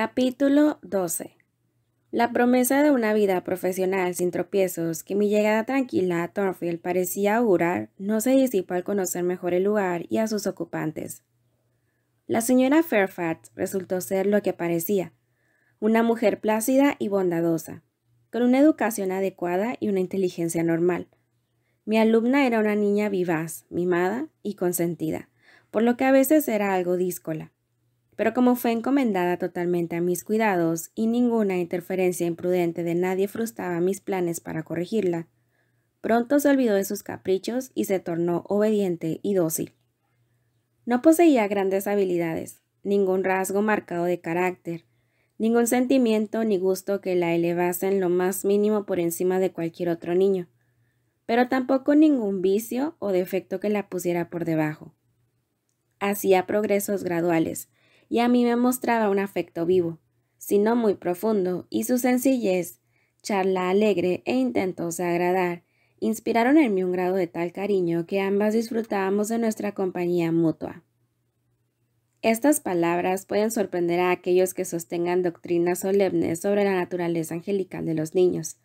Capítulo 12. La promesa de una vida profesional sin tropiezos que mi llegada tranquila a Thornfield parecía augurar no se disipó al conocer mejor el lugar y a sus ocupantes. La señora Fairfax resultó ser lo que parecía, una mujer plácida y bondadosa, con una educación adecuada y una inteligencia normal. Mi alumna era una niña vivaz, mimada y consentida, por lo que a veces era algo díscola. Pero como fue encomendada totalmente a mis cuidados y ninguna interferencia imprudente de nadie frustraba mis planes para corregirla, pronto se olvidó de sus caprichos y se tornó obediente y dócil. No poseía grandes habilidades, ningún rasgo marcado de carácter, ningún sentimiento ni gusto que la elevasen lo más mínimo por encima de cualquier otro niño, pero tampoco ningún vicio o defecto que la pusiera por debajo. Hacía progresos graduales, y a mí me mostraba un afecto vivo, si no muy profundo, y su sencillez, charla alegre e intentos de agradar, inspiraron en mí un grado de tal cariño que ambas disfrutábamos de nuestra compañía mutua. Estas palabras pueden sorprender a aquellos que sostengan doctrinas solemnes sobre la naturaleza angelical de los niños,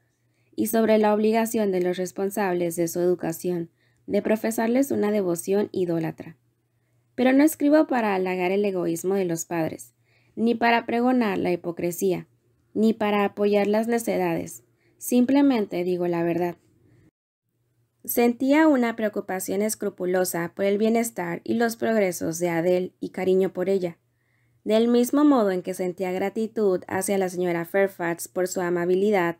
y sobre la obligación de los responsables de su educación de profesarles una devoción idólatra. Pero no escribo para halagar el egoísmo de los padres, ni para pregonar la hipocresía, ni para apoyar las necedades. Simplemente digo la verdad. Sentía una preocupación escrupulosa por el bienestar y los progresos de Adele y cariño por ella, del mismo modo en que sentía gratitud hacia la señora Fairfax por su amabilidad,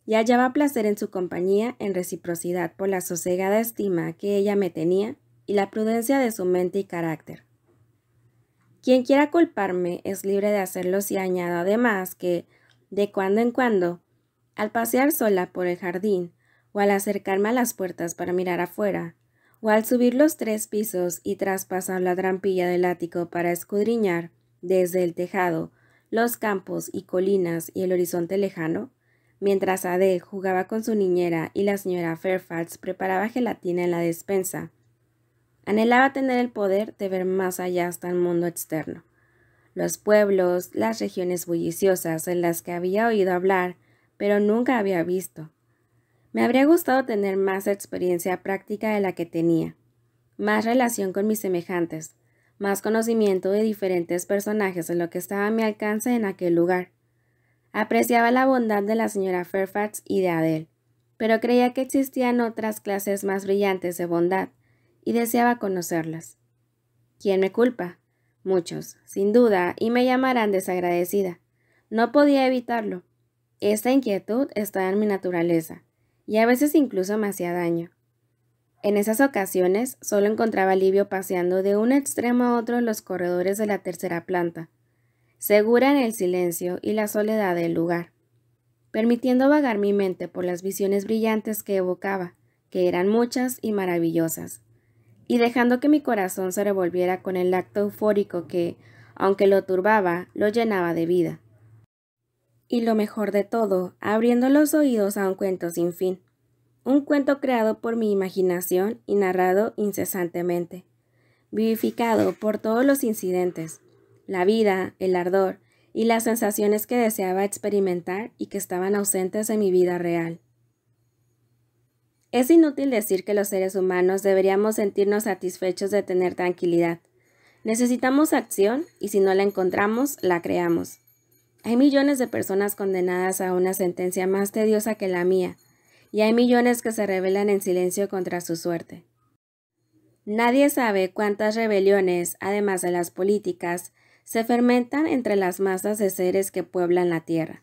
y hallaba placer en su compañía en reciprocidad por la sosegada estima que ella me tenía y la prudencia de su mente y carácter. Quien quiera culparme es libre de hacerlo si añado además que, de cuando en cuando, al pasear sola por el jardín, o al acercarme a las puertas para mirar afuera, o al subir los 3 pisos y traspasar la trampilla del ático para escudriñar, desde el tejado, los campos y colinas y el horizonte lejano, mientras Adele jugaba con su niñera y la señora Fairfax preparaba gelatina en la despensa, anhelaba tener el poder de ver más allá hasta el mundo externo, los pueblos, las regiones bulliciosas en las que había oído hablar, pero nunca había visto. Me habría gustado tener más experiencia práctica de la que tenía, más relación con mis semejantes, más conocimiento de diferentes personajes de lo que estaba a mi alcance en aquel lugar. Apreciaba la bondad de la señora Fairfax y de Adele, pero creía que existían otras clases más brillantes de bondad, y deseaba conocerlas. ¿Quién me culpa? Muchos, sin duda, y me llamarán desagradecida. No podía evitarlo. Esta inquietud estaba en mi naturaleza, y a veces incluso me hacía daño. En esas ocasiones solo encontraba alivio paseando de un extremo a otro los corredores de la 3ª planta, segura en el silencio y la soledad del lugar, permitiendo vagar mi mente por las visiones brillantes que evocaba, que eran muchas y maravillosas, y dejando que mi corazón se revolviera con el acto eufórico que, aunque lo turbaba, lo llenaba de vida. Y lo mejor de todo, abriendo los oídos a un cuento sin fin, un cuento creado por mi imaginación y narrado incesantemente, vivificado por todos los incidentes, la vida, el ardor y las sensaciones que deseaba experimentar y que estaban ausentes de mi vida real. Es inútil decir que los seres humanos deberíamos sentirnos satisfechos de tener tranquilidad. Necesitamos acción y si no la encontramos, la creamos. Hay millones de personas condenadas a una sentencia más tediosa que la mía, y hay millones que se rebelan en silencio contra su suerte. Nadie sabe cuántas rebeliones, además de las políticas, se fermentan entre las masas de seres que pueblan la tierra.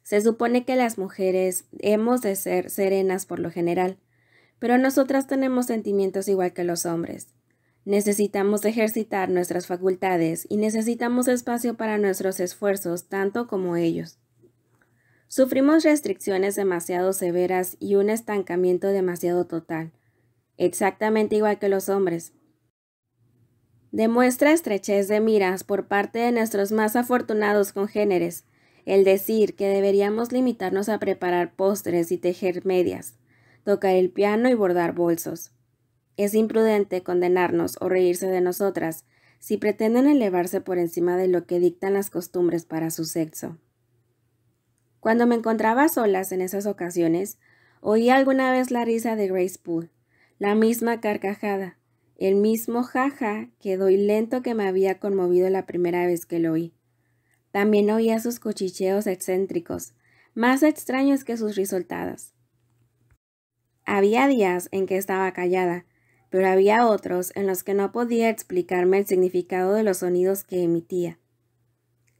Se supone que las mujeres hemos de ser serenas por lo general, pero nosotras tenemos sentimientos igual que los hombres. Necesitamos ejercitar nuestras facultades y necesitamos espacio para nuestros esfuerzos tanto como ellos. Sufrimos restricciones demasiado severas y un estancamiento demasiado total, exactamente igual que los hombres. Demuestra estrechez de miras por parte de nuestros más afortunados congéneres el decir que deberíamos limitarnos a preparar postres y tejer medias, tocar el piano y bordar bolsos. Es imprudente condenarnos o reírse de nosotras si pretenden elevarse por encima de lo que dictan las costumbres para su sexo. Cuando me encontraba a solas en esas ocasiones, oí alguna vez la risa de Grace Poole, la misma carcajada, el mismo jaja lento que me había conmovido la primera vez que lo oí. También oía sus cuchicheos excéntricos, más extraños que sus risoltadas. Había días en que estaba callada, pero había otros en los que no podía explicarme el significado de los sonidos que emitía.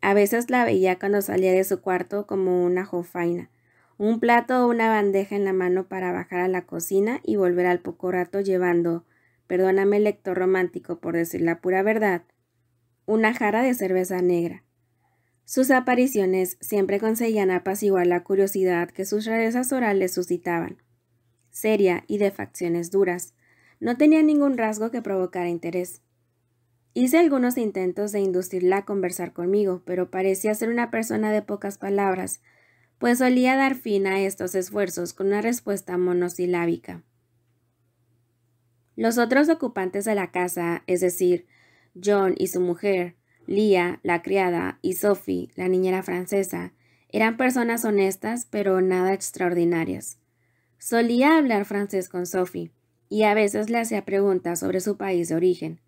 A veces la veía cuando salía de su cuarto como una jofaina, un plato o una bandeja en la mano para bajar a la cocina y volver al poco rato llevando, perdóname lector romántico por decir la pura verdad, una jarra de cerveza negra. Sus apariciones siempre conseguían apaciguar la curiosidad que sus rarezas orales suscitaban. Seria y de facciones duras, no tenía ningún rasgo que provocara interés. Hice algunos intentos de inducirla a conversar conmigo, pero parecía ser una persona de pocas palabras, pues solía dar fin a estos esfuerzos con una respuesta monosilábica. Los otros ocupantes de la casa, es decir, John y su mujer, Leah, la criada, y Sophie, la niñera francesa, eran personas honestas, pero nada extraordinarias. Solía hablar francés con Sophie, y a veces le hacía preguntas sobre su país de origen,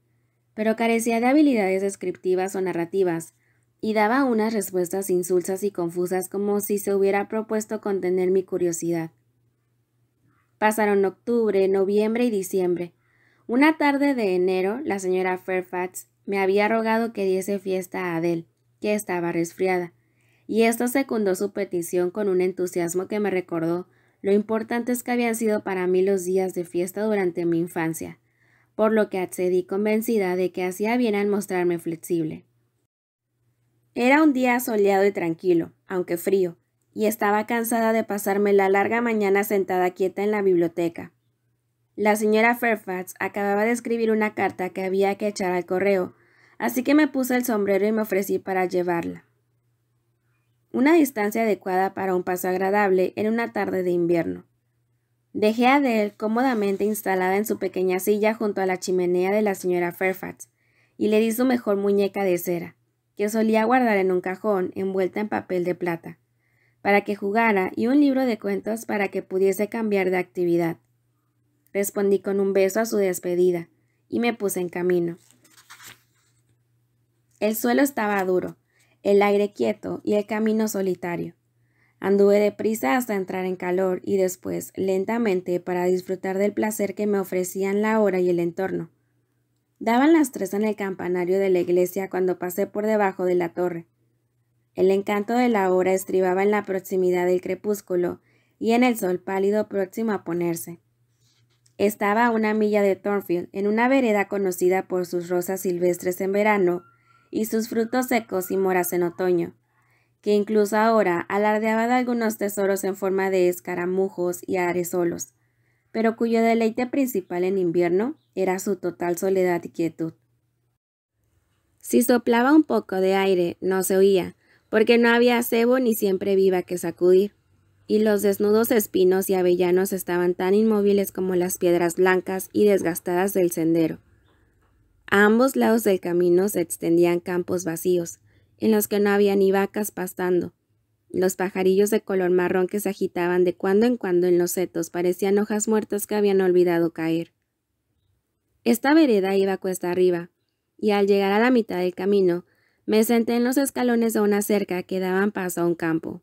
pero carecía de habilidades descriptivas o narrativas, y daba unas respuestas insulsas y confusas como si se hubiera propuesto contener mi curiosidad. Pasaron octubre, noviembre y diciembre. Una tarde de enero, la señora Fairfax me había rogado que diese fiesta a Adele, que estaba resfriada, y esto secundó su petición con un entusiasmo que me recordó lo importantes que habían sido para mí los días de fiesta durante mi infancia, por lo que accedí convencida de que hacía bien al mostrarme flexible. Era un día soleado y tranquilo, aunque frío, y estaba cansada de pasarme la larga mañana sentada quieta en la biblioteca. La señora Fairfax acababa de escribir una carta que había que echar al correo, así que me puse el sombrero y me ofrecí para llevarla. Una distancia adecuada para un paso agradable en una tarde de invierno. Dejé a Adele cómodamente instalada en su pequeña silla junto a la chimenea de la señora Fairfax, y le di su mejor muñeca de cera, que solía guardar en un cajón envuelta en papel de plata, para que jugara, y un libro de cuentos para que pudiese cambiar de actividad. Respondí con un beso a su despedida, y me puse en camino. El suelo estaba duro, el aire quieto y el camino solitario. Anduve deprisa hasta entrar en calor y después, lentamente, para disfrutar del placer que me ofrecían la hora y el entorno. Daban las 3 en el campanario de la iglesia cuando pasé por debajo de la torre. El encanto de la hora estribaba en la proximidad del crepúsculo y en el sol pálido próximo a ponerse. Estaba a 1 milla de Thornfield, en una vereda conocida por sus rosas silvestres en verano y sus frutos secos y moras en otoño, que incluso ahora alardeaba de algunos tesoros en forma de escaramujos y aresolos, pero cuyo deleite principal en invierno era su total soledad y quietud. Si soplaba un poco de aire, no se oía, porque no había cebo ni siempre viva que sacudir, y los desnudos espinos y avellanos estaban tan inmóviles como las piedras blancas y desgastadas del sendero. A ambos lados del camino se extendían campos vacíos, en los que no había ni vacas pastando. Los pajarillos de color marrón que se agitaban de cuando en cuando en los setos parecían hojas muertas que habían olvidado caer. Esta vereda iba cuesta arriba, y al llegar a la mitad del camino, me senté en los escalones de una cerca que daban paso a un campo.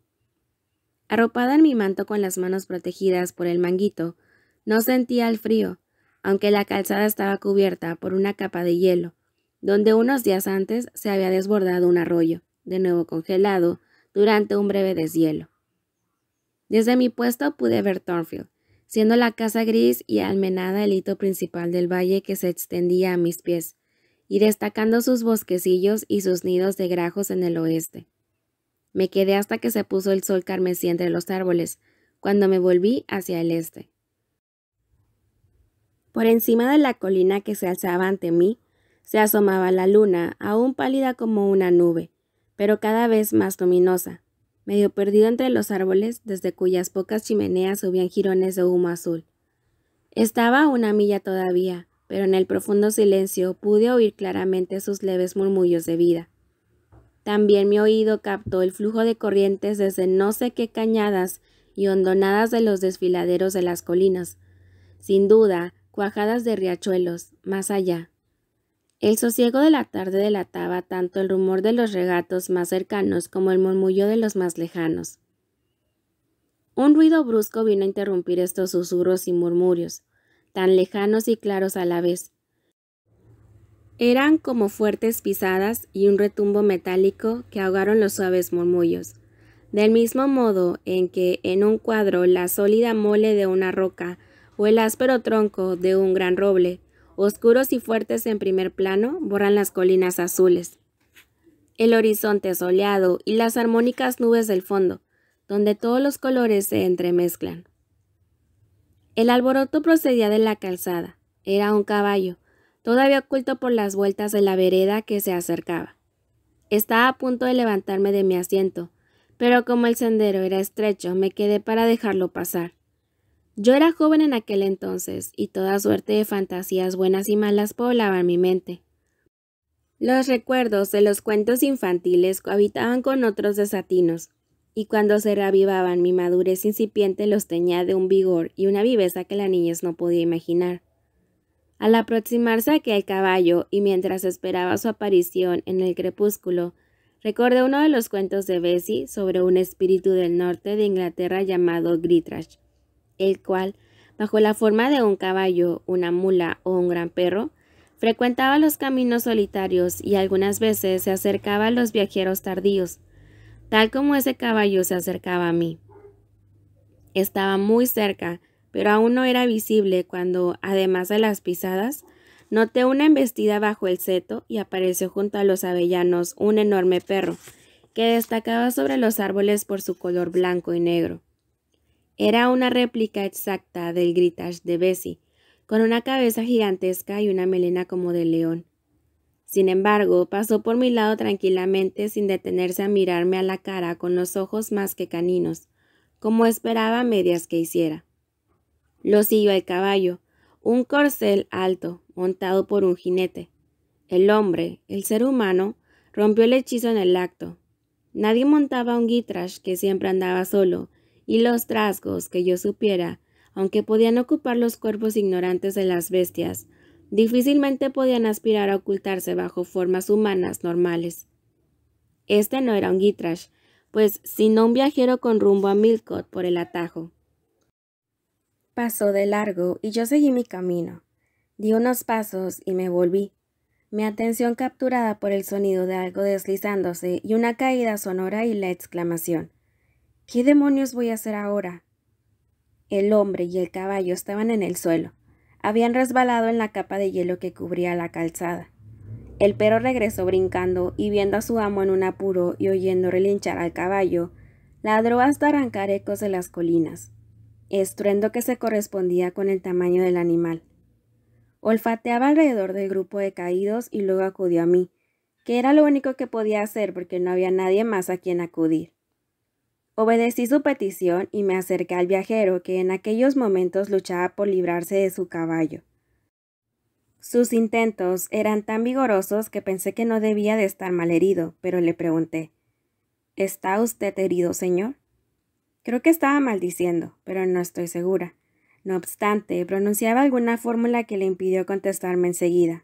Arropada en mi manto con las manos protegidas por el manguito, no sentía el frío, aunque la calzada estaba cubierta por una capa de hielo, donde unos días antes se había desbordado un arroyo, de nuevo congelado, durante un breve deshielo. Desde mi puesto pude ver Thornfield, siendo la casa gris y almenada el hito principal del valle que se extendía a mis pies, y destacando sus bosquecillos y sus nidos de grajos en el oeste. Me quedé hasta que se puso el sol carmesí entre los árboles, cuando me volví hacia el este. Por encima de la colina que se alzaba ante mí, se asomaba la luna, aún pálida como una nube, pero cada vez más luminosa, medio perdido entre los árboles desde cuyas pocas chimeneas subían jirones de humo azul. Estaba a 1 milla todavía, pero en el profundo silencio pude oír claramente sus leves murmullos de vida. También mi oído captó el flujo de corrientes desde no sé qué cañadas y hondonadas de los desfiladeros de las colinas, sin duda, cuajadas de riachuelos, más allá. El sosiego de la tarde delataba tanto el rumor de los regatos más cercanos como el murmullo de los más lejanos. Un ruido brusco vino a interrumpir estos susurros y murmurios, tan lejanos y claros a la vez. Eran como fuertes pisadas y un retumbo metálico que ahogaron los suaves murmullos, del mismo modo en que en un cuadro la sólida mole de una roca o el áspero tronco de un gran roble, oscuros y fuertes en primer plano, borran las colinas azules, el horizonte soleado y las armónicas nubes del fondo, donde todos los colores se entremezclan. El alboroto procedía de la calzada. Era un caballo, todavía oculto por las vueltas de la vereda que se acercaba. Estaba a punto de levantarme de mi asiento, pero como el sendero era estrecho, me quedé para dejarlo pasar. Yo era joven en aquel entonces, y toda suerte de fantasías buenas y malas poblaban mi mente. Los recuerdos de los cuentos infantiles cohabitaban con otros desatinos, y cuando se reavivaban mi madurez incipiente los teñía de un vigor y una viveza que la niñez no podía imaginar. Al aproximarse aquel caballo, y mientras esperaba su aparición en el crepúsculo, recordé uno de los cuentos de Bessie sobre un espíritu del norte de Inglaterra llamado Gritrash, el cual, bajo la forma de un caballo, una mula o un gran perro, frecuentaba los caminos solitarios y algunas veces se acercaba a los viajeros tardíos, tal como ese caballo se acercaba a mí. Estaba muy cerca, pero aún no era visible cuando, además de las pisadas, noté una embestida bajo el seto y apareció junto a los avellanos un enorme perro, que destacaba sobre los árboles por su color blanco y negro. Era una réplica exacta del Gritrash de Bessie, con una cabeza gigantesca y una melena como de león. Sin embargo, pasó por mi lado tranquilamente sin detenerse a mirarme a la cara con los ojos más que caninos, como esperaba a medias que hiciera. Lo siguió el caballo, un corcel alto, montado por un jinete. El hombre, el ser humano, rompió el hechizo en el acto. Nadie montaba un Gritrash que siempre andaba solo, y los trasgos, que yo supiera, aunque podían ocupar los cuerpos ignorantes de las bestias, difícilmente podían aspirar a ocultarse bajo formas humanas normales. Este no era un Gritrash, pues sino un viajero con rumbo a Millcote por el atajo. Pasó de largo y yo seguí mi camino. Di unos pasos y me volví, mi atención capturada por el sonido de algo deslizándose y una caída sonora y la exclamación: ¿Qué demonios voy a hacer ahora? El hombre y el caballo estaban en el suelo. Habían resbalado en la capa de hielo que cubría la calzada. El perro regresó brincando y viendo a su amo en un apuro y oyendo relinchar al caballo, ladró hasta arrancar ecos de las colinas, estruendo que se correspondía con el tamaño del animal. Olfateaba alrededor del grupo de caídos y luego acudió a mí, que era lo único que podía hacer porque no había nadie más a quien acudir. Obedecí su petición y me acerqué al viajero que en aquellos momentos luchaba por librarse de su caballo. Sus intentos eran tan vigorosos que pensé que no debía de estar malherido, pero le pregunté: ¿Está usted herido, señor? Creo que estaba maldiciendo, pero no estoy segura. No obstante, pronunciaba alguna fórmula que le impidió contestarme enseguida.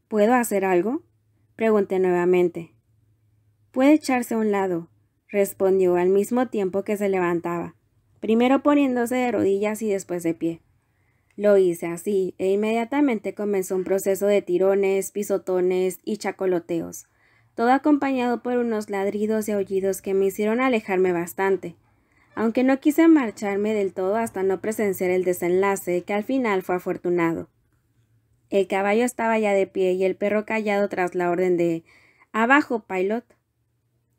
¿Puedo hacer algo?, pregunté nuevamente. Puede echarse a un lado, respondió al mismo tiempo que se levantaba, primero poniéndose de rodillas y después de pie. Lo hice así, e inmediatamente comenzó un proceso de tirones, pisotones y chacoloteos, todo acompañado por unos ladridos y aullidos que me hicieron alejarme bastante, aunque no quise marcharme del todo hasta no presenciar el desenlace, que al final fue afortunado. El caballo estaba ya de pie y el perro callado tras la orden de «¡Abajo, Pilot!».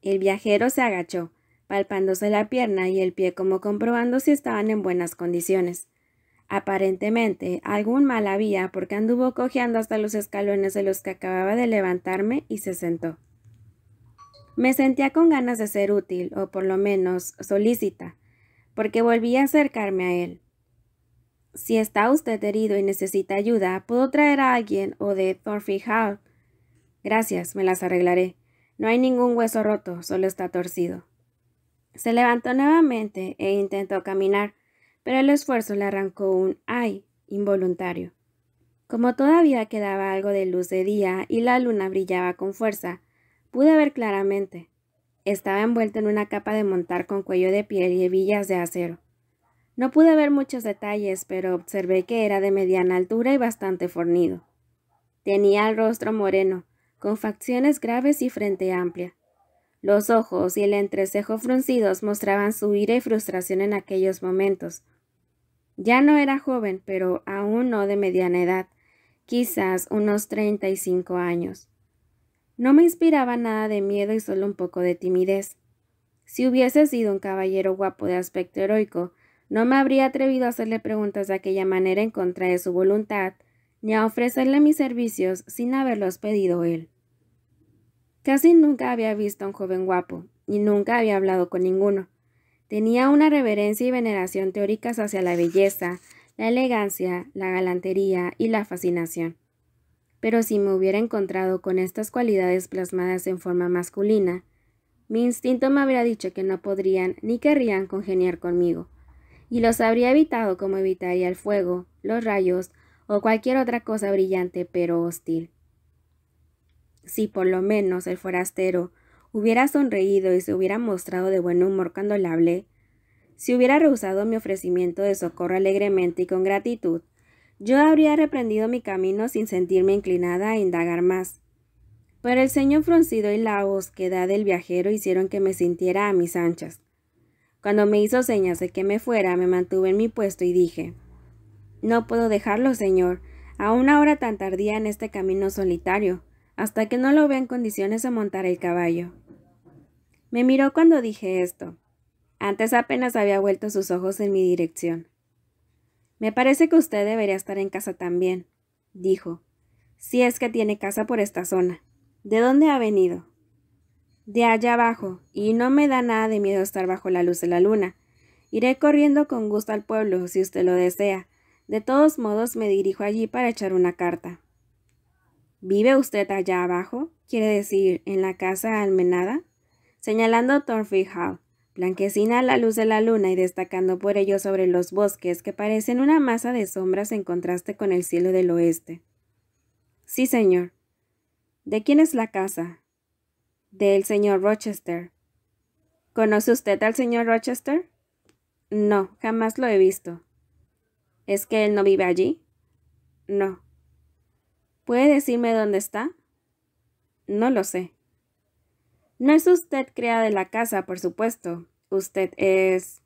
El viajero se agachó, palpándose la pierna y el pie como comprobando si estaban en buenas condiciones. Aparentemente, algún mal había porque anduvo cojeando hasta los escalones de los que acababa de levantarme y se sentó. Me sentía con ganas de ser útil, o por lo menos solícita, porque volví a acercarme a él. Si está usted herido y necesita ayuda, puedo traer a alguien o de Thornfield Hall. Gracias, me las arreglaré. No hay ningún hueso roto, solo está torcido. Se levantó nuevamente e intentó caminar, pero el esfuerzo le arrancó un ¡ay! Involuntario. Como todavía quedaba algo de luz de día y la luna brillaba con fuerza, pude ver claramente. Estaba envuelto en una capa de montar con cuello de piel y hebillas de acero. No pude ver muchos detalles, pero observé que era de mediana altura y bastante fornido. Tenía el rostro moreno, con facciones graves y frente amplia. Los ojos y el entrecejo fruncidos mostraban su ira y frustración en aquellos momentos. Ya no era joven, pero aún no de mediana edad, quizás unos 35 años. No me inspiraba nada de miedo y solo un poco de timidez. Si hubiese sido un caballero guapo de aspecto heroico, no me habría atrevido a hacerle preguntas de aquella manera en contra de su voluntad, ni a ofrecerle mis servicios sin haberlos pedido él. Casi nunca había visto a un joven guapo, y nunca había hablado con ninguno. Tenía una reverencia y veneración teóricas hacia la belleza, la elegancia, la galantería y la fascinación. Pero si me hubiera encontrado con estas cualidades plasmadas en forma masculina, mi instinto me habría dicho que no podrían ni querrían congeniar conmigo, y los habría evitado como evitaría el fuego, los rayos o cualquier otra cosa brillante pero hostil. Si por lo menos el forastero hubiera sonreído y se hubiera mostrado de buen humor cuando le hablé, si hubiera rehusado mi ofrecimiento de socorro alegremente y con gratitud, yo habría reprendido mi camino sin sentirme inclinada a indagar más. Pero el ceño fruncido y la hosquedad del viajero hicieron que me sintiera a mis anchas. Cuando me hizo señas de que me fuera, me mantuve en mi puesto y dije: «No puedo dejarlo, señor, a una hora tan tardía en este camino solitario, hasta que no lo vea en condiciones de montar el caballo». Me miró cuando dije esto. Antes apenas había vuelto sus ojos en mi dirección. «Me parece que usted debería estar en casa también», dijo, «si es que tiene casa por esta zona. ¿De dónde ha venido?» «De allá abajo, y no me da nada de miedo estar bajo la luz de la luna. Iré corriendo con gusto al pueblo, si usted lo desea. De todos modos, me dirijo allí para echar una carta». «¿Vive usted allá abajo? ¿Quiere decir, en la casa almenada?» Señalando Thornfield Hall, blanquecina a la luz de la luna y destacando por ello sobre los bosques que parecen una masa de sombras en contraste con el cielo del oeste. «Sí, señor». «¿De quién es la casa?» «Del señor Rochester». «¿Conoce usted al señor Rochester?» «No, jamás lo he visto». «¿Es que él no vive allí?» «No». «¿Puede decirme dónde está?» «No lo sé». «No es usted criada de la casa, por supuesto. Usted es...»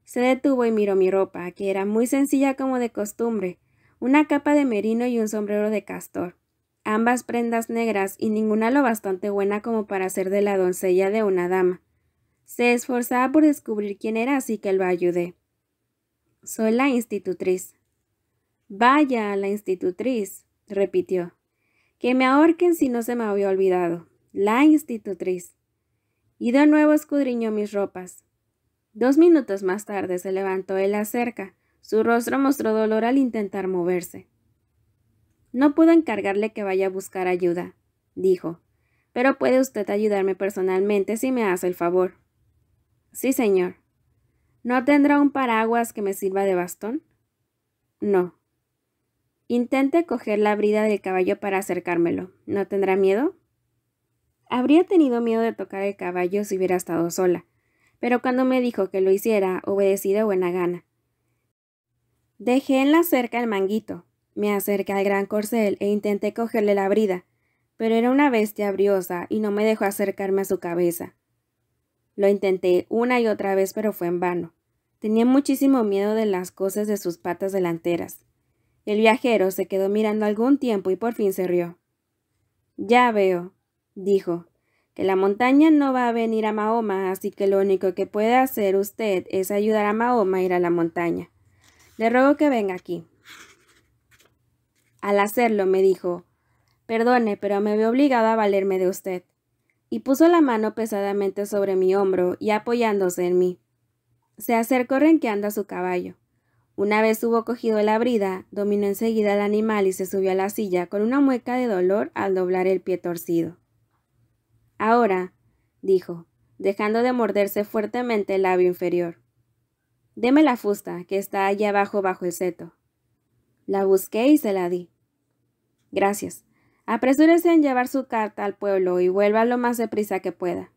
Se detuvo y miró mi ropa, que era muy sencilla como de costumbre, una capa de merino y un sombrero de castor, ambas prendas negras y ninguna lo bastante buena como para ser de la doncella de una dama. Se esforzaba por descubrir quién era, así que lo ayudé. «Soy la institutriz». «Vaya, la institutriz», repitió. «Que me ahorquen si no se me había olvidado. La institutriz». Y de nuevo escudriñó mis ropas. 2 minutos más tarde se levantó de la cerca. Su rostro mostró dolor al intentar moverse. «No puedo encargarle que vaya a buscar ayuda», dijo, «pero puede usted ayudarme personalmente si me hace el favor». «Sí, señor». «¿No tendrá un paraguas que me sirva de bastón?» «No». «Intente coger la brida del caballo para acercármelo. ¿No tendrá miedo?» Habría tenido miedo de tocar el caballo si hubiera estado sola, pero cuando me dijo que lo hiciera, obedecí de buena gana. Dejé en la cerca el manguito, me acerqué al gran corcel e intenté cogerle la brida, pero era una bestia briosa y no me dejó acercarme a su cabeza. Lo intenté una y otra vez, pero fue en vano. Tenía muchísimo miedo de las cosas de sus patas delanteras. El viajero se quedó mirando algún tiempo y por fin se rió. «Ya veo», dijo, «que la montaña no va a venir a Mahoma, así que lo único que puede hacer usted es ayudar a Mahoma a ir a la montaña. Le ruego que venga aquí». Al hacerlo me dijo: «Perdone, pero me veo obligado a valerme de usted», y puso la mano pesadamente sobre mi hombro y apoyándose en mí. Se acercó renqueando a su caballo. Una vez hubo cogido la brida, dominó enseguida al animal y se subió a la silla con una mueca de dolor al doblar el pie torcido. Ahora, dijo, dejando de morderse fuertemente el labio inferior. Deme la fusta, que está allí abajo bajo el seto. La busqué y se la di. Gracias. Apresúrese en llevar su carta al pueblo y vuelva lo más deprisa que pueda.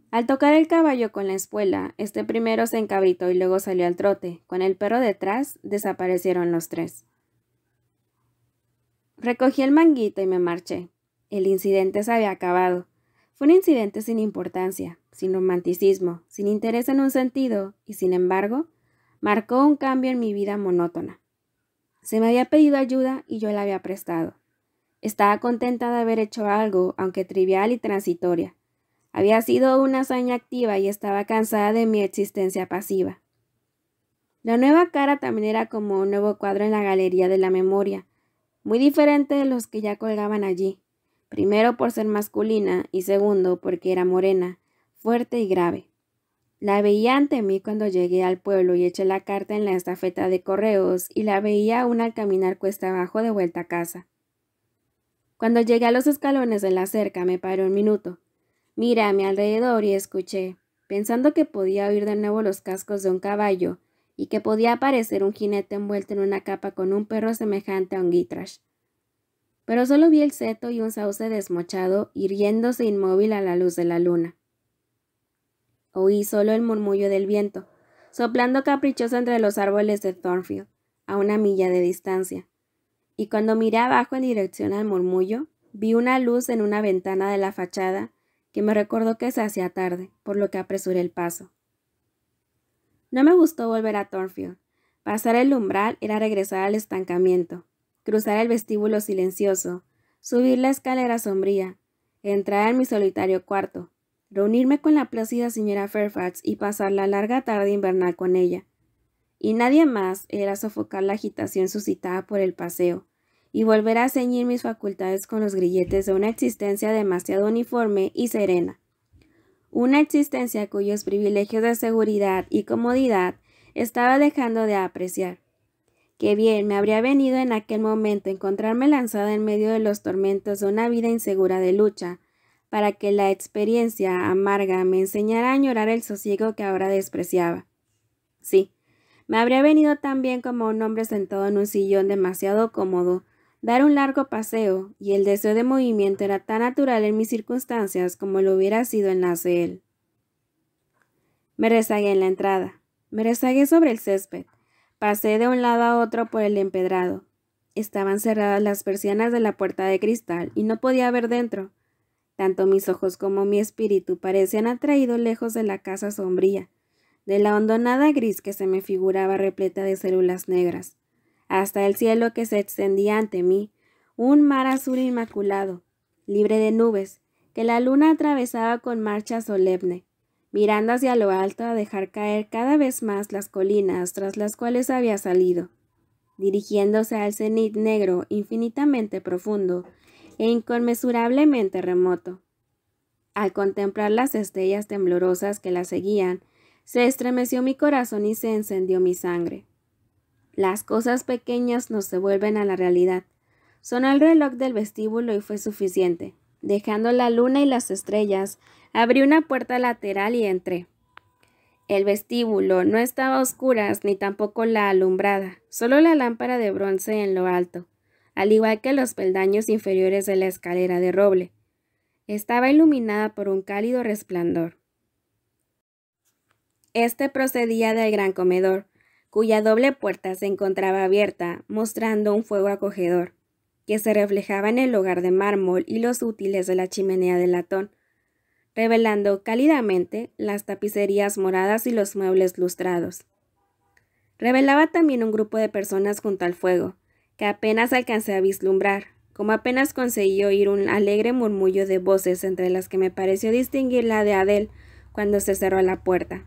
Al tocar el caballo con la espuela, este primero se encabritó y luego salió al trote. Con el perro detrás, desaparecieron los tres. Recogí el manguito y me marché. El incidente se había acabado. Fue un incidente sin importancia, sin romanticismo, sin interés en un sentido, y sin embargo, marcó un cambio en mi vida monótona. Se me había pedido ayuda y yo la había prestado. Estaba contenta de haber hecho algo, aunque trivial y transitoria. Había sido una hazaña activa y estaba cansada de mi existencia pasiva. La nueva cara también era como un nuevo cuadro en la galería de la memoria, muy diferente de los que ya colgaban allí, primero por ser masculina y segundo porque era morena, fuerte y grave. La veía ante mí cuando llegué al pueblo y eché la carta en la estafeta de correos y la veía aún al caminar cuesta abajo de vuelta a casa. Cuando llegué a los escalones de la cerca me paré un minuto. Miré a mi alrededor y escuché, pensando que podía oír de nuevo los cascos de un caballo y que podía aparecer un jinete envuelto en una capa con un perro semejante a un guitrash. Pero solo vi el seto y un sauce desmochado irguiéndose inmóvil a la luz de la luna. Oí solo el murmullo del viento, soplando caprichoso entre los árboles de Thornfield, a 1 milla de distancia. Y cuando miré abajo en dirección al murmullo, vi una luz en una ventana de la fachada que me recordó que se hacía tarde, por lo que apresuré el paso. No me gustó volver a Thornfield. Pasar el umbral era regresar al estancamiento, cruzar el vestíbulo silencioso, subir la escalera sombría, entrar en mi solitario cuarto, reunirme con la plácida señora Fairfax y pasar la larga tarde invernal con ella. Y nadie más era sofocar la agitación suscitada por el paseo, y volver a ceñir mis facultades con los grilletes de una existencia demasiado uniforme y serena. Una existencia cuyos privilegios de seguridad y comodidad estaba dejando de apreciar. Qué bien me habría venido en aquel momento encontrarme lanzada en medio de los tormentos de una vida insegura de lucha, para que la experiencia amarga me enseñara a añorar el sosiego que ahora despreciaba. Sí, me habría venido tan bien como un hombre sentado en un sillón demasiado cómodo, dar un largo paseo, y el deseo de movimiento era tan natural en mis circunstancias como lo hubiera sido en las de él. Me rezagué en la entrada, me rezagué sobre el césped, pasé de un lado a otro por el empedrado. Estaban cerradas las persianas de la puerta de cristal y no podía ver dentro. Tanto mis ojos como mi espíritu parecían atraídos lejos de la casa sombría, de la hondonada gris que se me figuraba repleta de células negras, hasta el cielo que se extendía ante mí, un mar azul inmaculado, libre de nubes, que la luna atravesaba con marcha solemne, mirando hacia lo alto a dejar caer cada vez más las colinas tras las cuales había salido, dirigiéndose al cenit negro infinitamente profundo e inconmensurablemente remoto. Al contemplar las estrellas temblorosas que la seguían, se estremeció mi corazón y se encendió mi sangre. Las cosas pequeñas nos devuelven a la realidad. Sonó el reloj del vestíbulo y fue suficiente. Dejando la luna y las estrellas, abrí una puerta lateral y entré. El vestíbulo no estaba a oscuras ni tampoco la alumbrada, solo la lámpara de bronce en lo alto, al igual que los peldaños inferiores de la escalera de roble. Estaba iluminada por un cálido resplandor. Este procedía del gran comedor, cuya doble puerta se encontraba abierta, mostrando un fuego acogedor, que se reflejaba en el hogar de mármol y los útiles de la chimenea de latón, revelando cálidamente las tapicerías moradas y los muebles lustrados. Revelaba también un grupo de personas junto al fuego, que apenas alcancé a vislumbrar, como apenas conseguí oír un alegre murmullo de voces entre las que me pareció distinguir la de Adele cuando se cerró la puerta.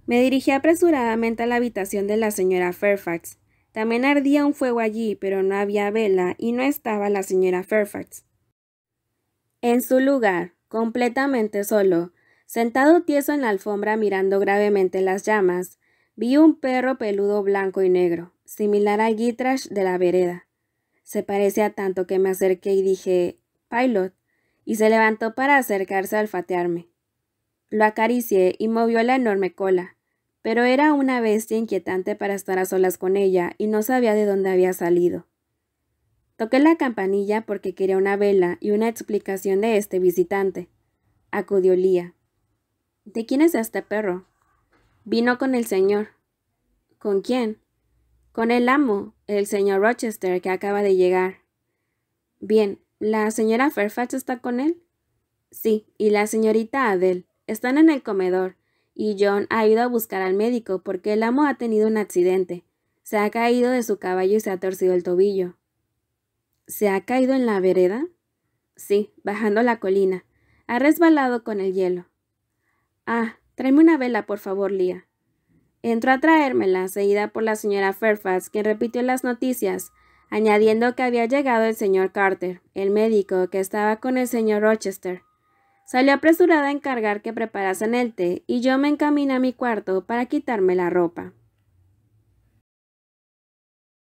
Me dirigí apresuradamente a la habitación de la señora Fairfax. También ardía un fuego allí, pero no había vela y no estaba la señora Fairfax. En su lugar, completamente solo, sentado tieso en la alfombra mirando gravemente las llamas, Vi un perro peludo blanco y negro, similar al Gytrash de la vereda. Se parecía tanto que me acerqué y dije, Pilot, y se levantó para acercarse a olfatearme. Lo acaricié y movió la enorme cola, pero era una bestia inquietante para estar a solas con ella y no sabía de dónde había salido. Toqué la campanilla porque quería una vela y una explicación de este visitante. Acudió Lía. ¿De quién es este perro? Vino con el señor. ¿Con quién? Con el amo, el señor Rochester, que acaba de llegar. Bien, ¿la señora Fairfax está con él? Sí, y la señorita Adele. Están en el comedor, y John ha ido a buscar al médico porque el amo ha tenido un accidente. Se ha caído de su caballo y se ha torcido el tobillo. ¿Se ha caído en la vereda? Sí, bajando la colina. Ha resbalado con el hielo. Ah, tráeme una vela, por favor, Lía. Entró a traérmela, seguida por la señora Fairfax, quien repitió las noticias, añadiendo que había llegado el señor Carter, el médico, que estaba con el señor Rochester. Salió apresurada a encargar que preparasen el té, y yo me encaminé a mi cuarto para quitarme la ropa.